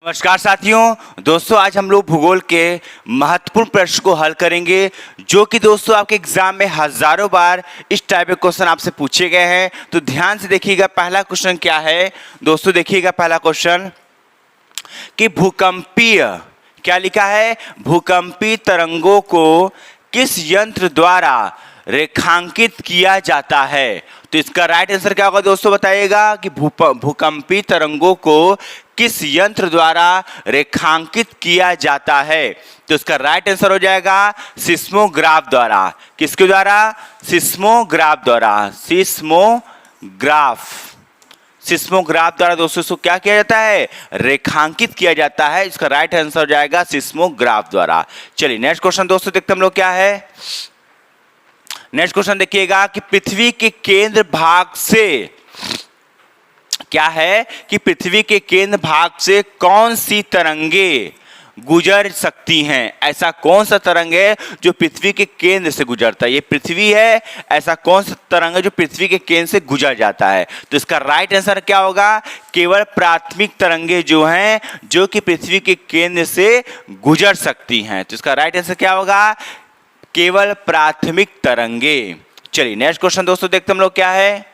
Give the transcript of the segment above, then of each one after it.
नमस्कार साथियों, दोस्तों आज हम लोग भूगोल के महत्वपूर्ण प्रश्न को हल करेंगे जो कि दोस्तों आपके एग्जाम में हजारों बार इस टाइप के क्वेश्चन आपसे पूछे गए हैं। तो ध्यान से देखिएगा पहला क्वेश्चन क्या है। दोस्तों देखिएगा पहला क्वेश्चन कि भूकंपीय क्या लिखा है, भूकंपीय तरंगों को किस यंत्र द्वारा रेखांकित किया जाता है। तो इसका राइट आंसर क्या होगा दोस्तों, बताइएगा कि भूकंपीय तरंगों को किस यंत्र द्वारा रेखांकित किया जाता है। तो इसका राइट आंसर हो जाएगा सिस्मोग्राफ द्वारा। किसके द्वारा? सिस्मोग्राफ द्वारा। सिस्मोग्राफ द्वारा दोस्तों इसको क्या किया जाता है, रेखांकित किया जाता है। इसका राइट आंसर हो जाएगा सिस्मोग्राफ द्वारा। चलिए नेक्स्ट क्वेश्चन दोस्तों देखते हम लोग क्या है। नेक्स्ट क्वेश्चन देखिएगा कि पृथ्वी के केंद्र भाग से क्या है कि पृथ्वी के केंद्र भाग से कौन सी तरंगे गुजर सकती हैं। ऐसा कौन सा तरंग है जो पृथ्वी के केंद्र से गुजरता है। ये पृथ्वी है, ऐसा कौन सा तरंग है जो पृथ्वी के केंद्र से गुजर जाता है। तो इसका राइट आंसर क्या होगा, केवल प्राथमिक तरंगे जो हैं जो कि पृथ्वी के केंद्र से गुजर सकती हैं। तो इसका राइट आंसर क्या होगा, केवल प्राथमिक तरंगे। चलिए नेक्स्ट क्वेश्चन दोस्तों देखते हम लोग क्या है।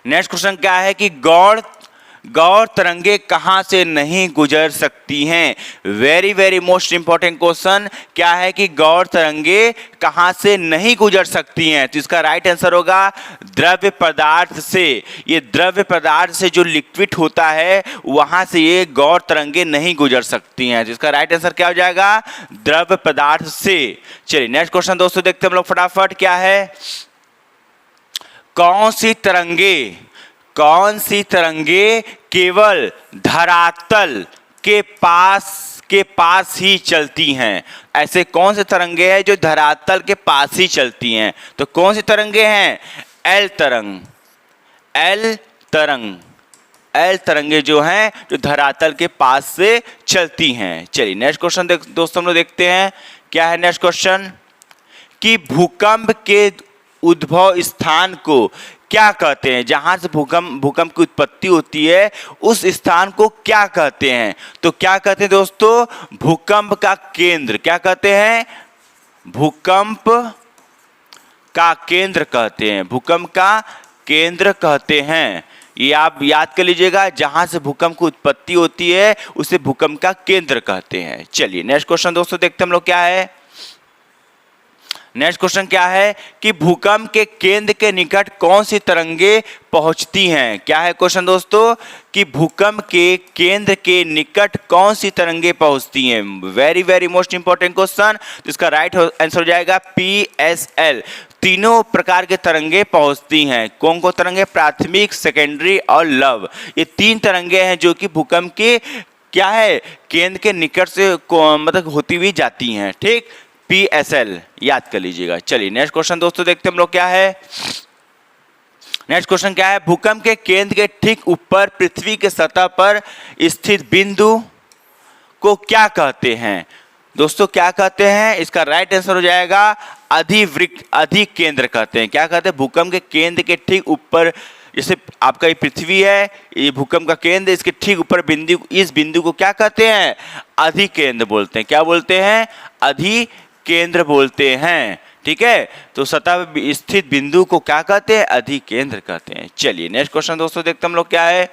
नेक्स्ट क्वेश्चन क्या है कि गौर तरंगे कहां से नहीं गुजर सकती हैं। वेरी मोस्ट इंपॉर्टेंट क्वेश्चन क्या है कि गौर तरंगे कहां से नहीं गुजर सकती हैं। तो इसका राइट आंसर होगा द्रव्य पदार्थ से। ये द्रव्य पदार्थ से जो लिक्विड होता है वहां से ये गौर तरंगे नहीं गुजर सकती हैं। तो इसका राइट आंसर क्या हो जाएगा, द्रव्य पदार्थ से। चलिए नेक्स्ट क्वेश्चन दोस्तों देखते हम लोग फटाफट क्या है। कौन सी तरंगे केवल धरातल के पास ही चलती हैं। ऐसे कौन से तरंगे हैं जो धरातल के पास ही चलती हैं। तो कौन सी तरंगे हैं, एल तरंगे जो हैं जो धरातल के पास से चलती हैं। चलिए नेक्स्ट क्वेश्चन दोस्तों हम लोग देखते हैं क्या है। नेक्स्ट क्वेश्चन कि भूकंप के उद्भव स्थान को क्या कहते हैं। जहां से भूकंप की उत्पत्ति होती है उस स्थान को क्या कहते हैं। तो क्या कहते हैं दोस्तों, भूकंप का केंद्र क्या कहते हैं, भूकंप का केंद्र कहते हैं। भूकंप का केंद्र कहते हैं। ये आप याद कर लीजिएगा, जहां से भूकंप की उत्पत्ति होती है उसे भूकंप का केंद्र कहते हैं। चलिए नेक्स्ट क्वेश्चन दोस्तों देखते हम लोग क्या है। नेक्स्ट क्वेश्चन क्या है कि भूकंप के केंद्र के निकट कौन सी तरंगे पहुंचती हैं। क्या है क्वेश्चन दोस्तों कि भूकंप के केंद्र के निकट कौन सी तरंगे पहुंचती हैं। Very most important question. तो इसका राइट आंसर हो जाएगा PSL। तीनों प्रकार के तरंगे पहुंचती हैं। कौन कौन तरंगे, प्राथमिक, सेकेंडरी और लव। ये तीन तरंगे हैं जो कि भूकंप के क्या है, केंद्र के निकट से मतलब होती हुई जाती हैं। ठीक, PSL याद कर लीजिएगा। चलिए नेक्स्ट क्वेश्चन दोस्तों देखते हम लोग क्या है। नेक्स्ट क्वेश्चन क्या है, भूकंप के केंद्र के ठीक ऊपर पृथ्वी के सतह पर स्थित बिंदु को क्या कहते हैं। दोस्तों क्या कहते हैं, इसका राइट आंसर हो जाएगा अधिकेंद्र कहते हैं। क्या कहते हैं, भूकंप के केंद्र के ठीक ऊपर, जैसे आपका ये पृथ्वी है, ये भूकंप का केंद्र, इसके ठीक ऊपर बिंदु, इस बिंदु को क्या कहते हैं, अधिकेंद्र बोलते हैं। क्या बोलते हैं, अधिकेंद्र बोलते हैं। ठीक है, तो सतह पर स्थित बिंदु को क्या कहते हैं, अधिकेंद्र कहते हैं। चलिए नेक्स्ट क्वेश्चन दोस्तों देखते हम लोग क्या है।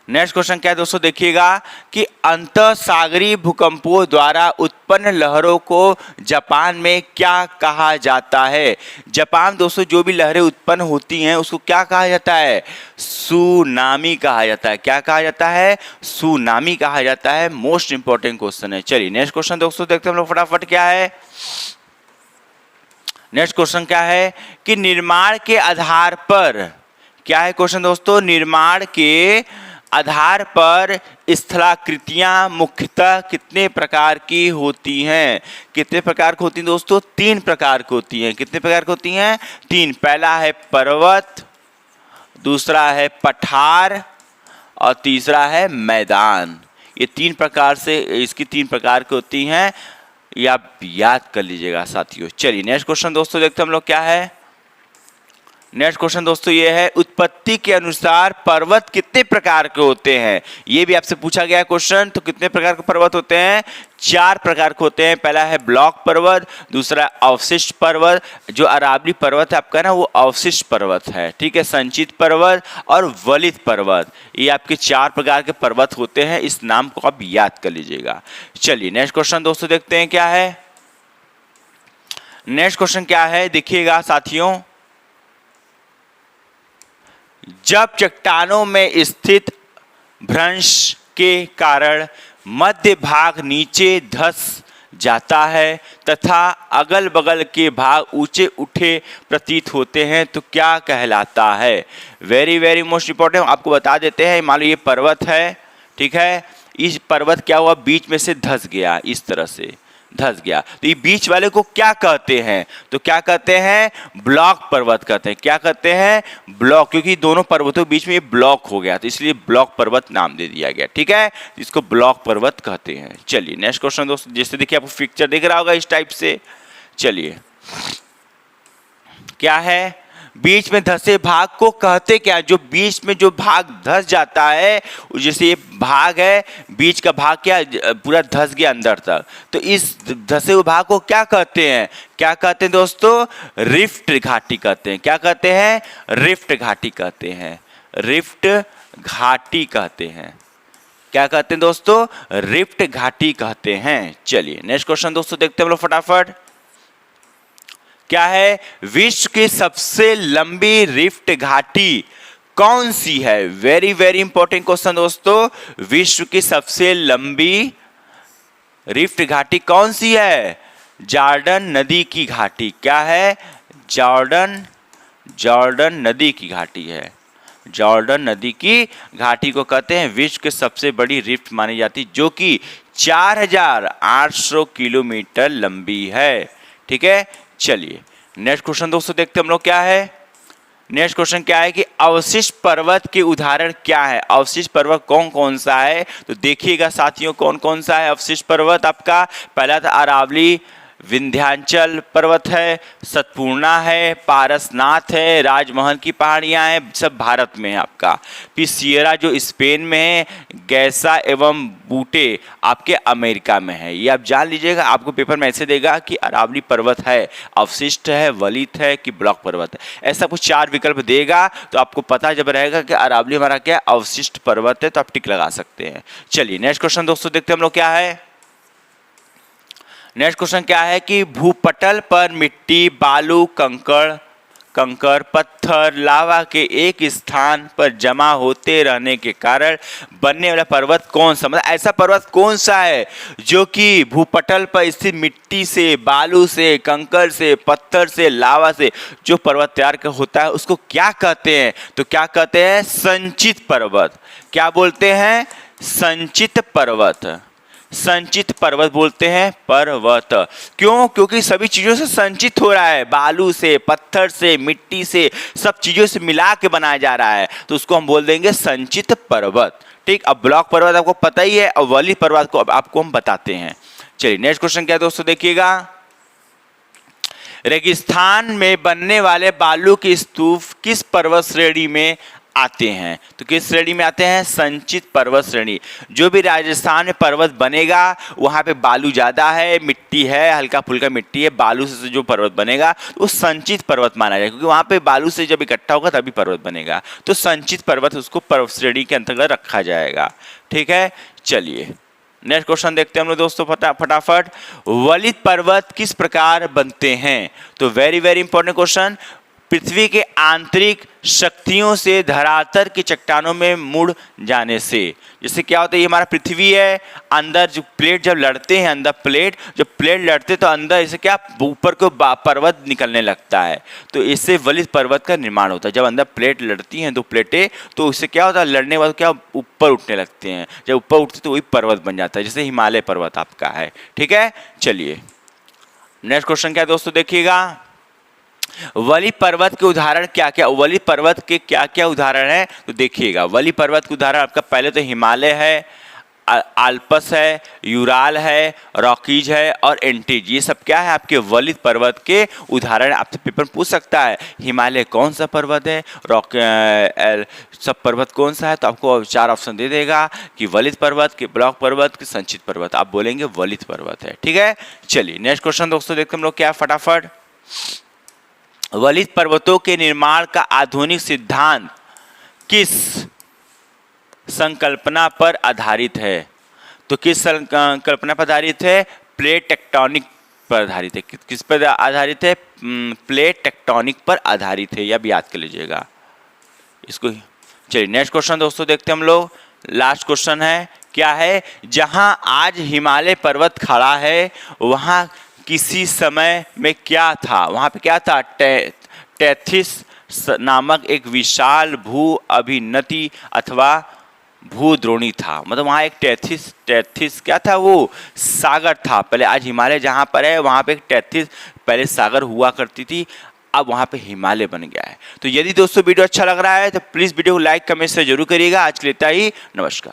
नेक्स्ट क्वेश्चन क्या है दोस्तों, देखिएगा कि अंतःसागरीय भूकंपों द्वारा उत्पन्न लहरों को जापान में क्या कहा जाता है। जापान दोस्तों जो भी लहरें उत्पन्न होती हैं उसको क्या कहा जाता है, सुनामी कहा जाता है। क्या कहा जाता है, सुनामी कहा जाता है। मोस्ट इंपॉर्टेंट क्वेश्चन है। चलिए नेक्स्ट क्वेश्चन दोस्तों देखते हम लोग फटाफट क्या है। नेक्स्ट क्वेश्चन क्या है कि निर्माण के आधार पर, क्या है क्वेश्चन दोस्तों, निर्माण के आधार पर स्थलाकृतियां मुख्यतः कितने प्रकार की होती हैं। कितने प्रकार की होती हैं दोस्तों, 3 प्रकार की होती हैं। कितने प्रकार की होती हैं, 3। पहला है पर्वत, दूसरा है पठार और तीसरा है मैदान। ये 3 प्रकार से, इसकी 3 प्रकार की होती हैं। ये आप याद कर लीजिएगा साथियों। चलिए नेक्स्ट क्वेश्चन दोस्तों देखते हम लोग क्या है। नेक्स्ट क्वेश्चन दोस्तों ये है, उत्पत्ति के अनुसार पर्वत कितने प्रकार के होते हैं? ये भी आपसे पूछा गया क्वेश्चन। तो कितने प्रकार के पर्वत होते हैं? 4 प्रकार के होते हैं। पहला है ब्लॉक पर्वत, दूसरा अवशिष्ट पर्वत, जो अरावली पर्वत है आपका ना वो अवशिष्ट पर्वत है, ठीक है, संचित पर्वत और वलित पर्वत। ये आपके 4 प्रकार के पर्वत होते हैं, इस नाम को आप याद कर लीजिएगा। चलिए नेक्स्ट क्वेश्चन दोस्तों देखते हैं क्या है। नेक्स्ट क्वेश्चन क्या है देखिएगा साथियों, जब चट्टानों में स्थित भ्रंश के कारण मध्य भाग नीचे धंस जाता है तथा अगल बगल के भाग ऊंचे उठे प्रतीत होते हैं तो क्या कहलाता है? वेरी वेरी मोस्ट इंपॉर्टेंट, आपको बता देते हैं। मान लो ये पर्वत है, ठीक है, इस पर्वत क्या हुआ, बीच में से धंस गया, इस तरह से धंस गया, तो ये बीच वाले को क्या कहते हैं? तो क्या कहते हैं? ब्लॉक पर्वत कहते हैं। क्या कहते हैं? ब्लॉक, क्योंकि दोनों पर्वतों के बीच में ये ब्लॉक हो गया तो इसलिए ब्लॉक पर्वत नाम दे दिया गया, ठीक है, इसको ब्लॉक पर्वत कहते हैं। चलिए नेक्स्ट क्वेश्चन दोस्तों, जैसे देखिए आपको पिक्चर दिख रहा होगा इस टाइप से। चलिए क्या है, बीच में धंसे भाग को कहते क्या? जो बीच में जो भाग धंस जाता है, जैसे ये भाग है, बीच का भाग क्या पूरा धंस गया अंदर तक, तो इस धंसे हुए भाग को क्या कहते हैं? क्या कहते हैं दोस्तों? रिफ्ट घाटी कहते हैं। क्या कहते हैं? रिफ्ट घाटी कहते हैं। रिफ्ट घाटी कहते हैं। क्या कहते हैं दोस्तों? रिफ्ट घाटी कहते हैं। चलिए नेक्स्ट क्वेश्चन दोस्तों देखते हैं हम लोग फटाफट। क्या है, विश्व की सबसे लंबी रिफ्ट घाटी कौन सी है? वेरी वेरी इंपॉर्टेंट क्वेश्चन दोस्तों, विश्व की सबसे लंबी रिफ्ट घाटी कौन सी है? जॉर्डन नदी की घाटी। क्या है? जॉर्डन नदी की घाटी है। जॉर्डन नदी की घाटी को कहते हैं विश्व की सबसे बड़ी रिफ्ट मानी जाती, जो कि 4800 किलोमीटर लंबी है, ठीक है। चलिए नेक्स्ट क्वेश्चन दोस्तों देखते हैं हम लोग क्या है। नेक्स्ट क्वेश्चन क्या है कि अवशिष्ट पर्वत के उदाहरण क्या है? अवशिष्ट पर्वत कौन कौन सा है? तो देखिएगा साथियों कौन कौन सा है अवशिष्ट पर्वत आपका। पहला था अरावली, विंध्याचल पर्वत है, सतपूर्णा है, पारसनाथ है, राजमहल की पहाड़ियां हैं, सब भारत में है आपका। फिर सियरा जो स्पेन में है, गैसा एवं बूटे आपके अमेरिका में है। ये आप जान लीजिएगा, आपको पेपर में ऐसे देगा कि अरावली पर्वत है, अवशिष्ट है, वलित है कि ब्लॉक पर्वत है, ऐसा कुछ 4 विकल्प देगा तो आपको पता जब रहेगा कि अरावली हमारा क्या अवशिष्ट पर्वत है तो आप टिक लगा सकते हैं। चलिए नेक्स्ट क्वेश्चन दोस्तों देखते हैं हम लोग क्या है। नेक्स्ट क्वेश्चन क्या है कि भूपटल पर मिट्टी, बालू, कंकड़, पत्थर, लावा के एक स्थान पर जमा होते रहने के कारण बनने वाला पर्वत कौन सा? मतलब ऐसा पर्वत कौन सा है जो कि भूपटल पर स्थित मिट्टी से, बालू से, कंकड़ से, पत्थर से, लावा से जो पर्वत तैयार होता है उसको क्या कहते हैं? तो क्या कहते हैं? संचित पर्वत। क्या बोलते हैं? संचित पर्वत। संचित पर्वत बोलते हैं पर्वत। क्यों? क्योंकि सभी चीजों से संचित हो रहा है, बालू से, पत्थर से, मिट्टी से, सब चीजों से मिला के बनाया जा रहा है, तो उसको हम बोल देंगे संचित पर्वत, ठीक। अब ब्लॉक पर्वत आपको पता ही है, और वलित पर्वत को अब आपको हम बताते हैं। चलिए नेक्स्ट क्वेश्चन क्या है दोस्तों देखिएगा। रेगिस्तान में बनने वाले बालू के स्तूप किस पर्वत श्रेणी में आते हैं? तो किस श्रेणी में आते हैं? संचित पर्वत श्रेणी। जो भी राजस्थान में पर्वत बनेगा वहाँ पे बालू ज़्यादा है, मिट्टी है, हल्का फुल्का मिट्टी है, बालू से जो पर्वत बनेगा तो वो संचित पर्वत माना जाएगा, क्योंकि वहाँ पे बालू से जब इकट्ठा होगा तभी पर्वत बनेगा, तो संचित पर्वत उसको पर्वत श्रेणी के अंतर्गत रखा जाएगा, ठीक है। चलिए नेक्स्ट क्वेश्चन देखते हैं हम लोग दोस्तों फटाफट। वलित पर्वत किस प्रकार बनते हैं? तो वेरी वेरी इंपॉर्टेंट क्वेश्चन। पृथ्वी के आंतरिक शक्तियों से धरातल की चट्टानों में मुड़ जाने से। जैसे क्या होता है, ये हमारा पृथ्वी है, अंदर जो प्लेट जब लड़ते हैं, अंदर प्लेट जब प्लेट लड़ते तो अंदर इसे क्या ऊपर को पर्वत निकलने लगता है, तो इससे वलित पर्वत का निर्माण होता है। जब अंदर प्लेट लड़ती हैं 2 प्लेटें तो इससे क्या होता है, लड़ने वाले क्या ऊपर उठने लगते हैं, जब ऊपर उठते तो वही पर्वत बन जाता है, जैसे हिमालय पर्वत आपका है, ठीक है। चलिए नेक्स्ट क्वेश्चन क्या है दोस्तों देखिएगा। वलित पर्वत के उदाहरण क्या क्या? वलित पर्वत के क्या क्या उदाहरण है तो देखिएगा। वलित पर्वत के उदाहरण आपका पहले तो हिमालय है, आल्पस है, यूराल है, रॉकीज है और एंटीज। ये सब क्या है? आपके वलित पर्वत के उदाहरण। आपसे पेपर पूछ सकता है हिमालय कौन सा पर्वत है, सब पर्वत कौन सा है, तो आपको 4 ऑप्शन दे देगा कि वलित पर्वत, कि ब्लॉक पर्वत, कि संचित पर्वत। आप बोलेंगे वलित पर्वत है। ठीक है, चलिए नेक्स्ट क्वेश्चन दोस्तों देखते हम लोग क्या है फटाफट। वलित पर्वतों के निर्माण का आधुनिक सिद्धांत किस संकल्पना पर आधारित है? तो किस संकल्पना पर आधारित है? प्लेट टेक्टोनिक पर आधारित है। किस पर आधारित है? प्लेट टेक्टोनिक पर आधारित है, यह भी याद कर लीजिएगा इसको। चलिए नेक्स्ट क्वेश्चन दोस्तों देखते हम लोग। लास्ट क्वेश्चन है, क्या है? जहां आज हिमालय पर्वत खड़ा है वहां किसी समय में क्या था? वहां पे क्या था? टेथिस नामक एक विशाल भू अभिनति अथवा भूद्रोणी था। मतलब वहाँ एक टेथिस क्या था? वो सागर था पहले। आज हिमालय जहाँ पर है वहाँ पे एक टेथिस पहले सागर हुआ करती थी, अब वहाँ पे हिमालय बन गया है। तो यदि दोस्तों वीडियो अच्छा लग रहा है तो प्लीज़ वीडियो को लाइक कमेंट से जरूर करिएगा। आज के लिए इतना ही, नमस्कार।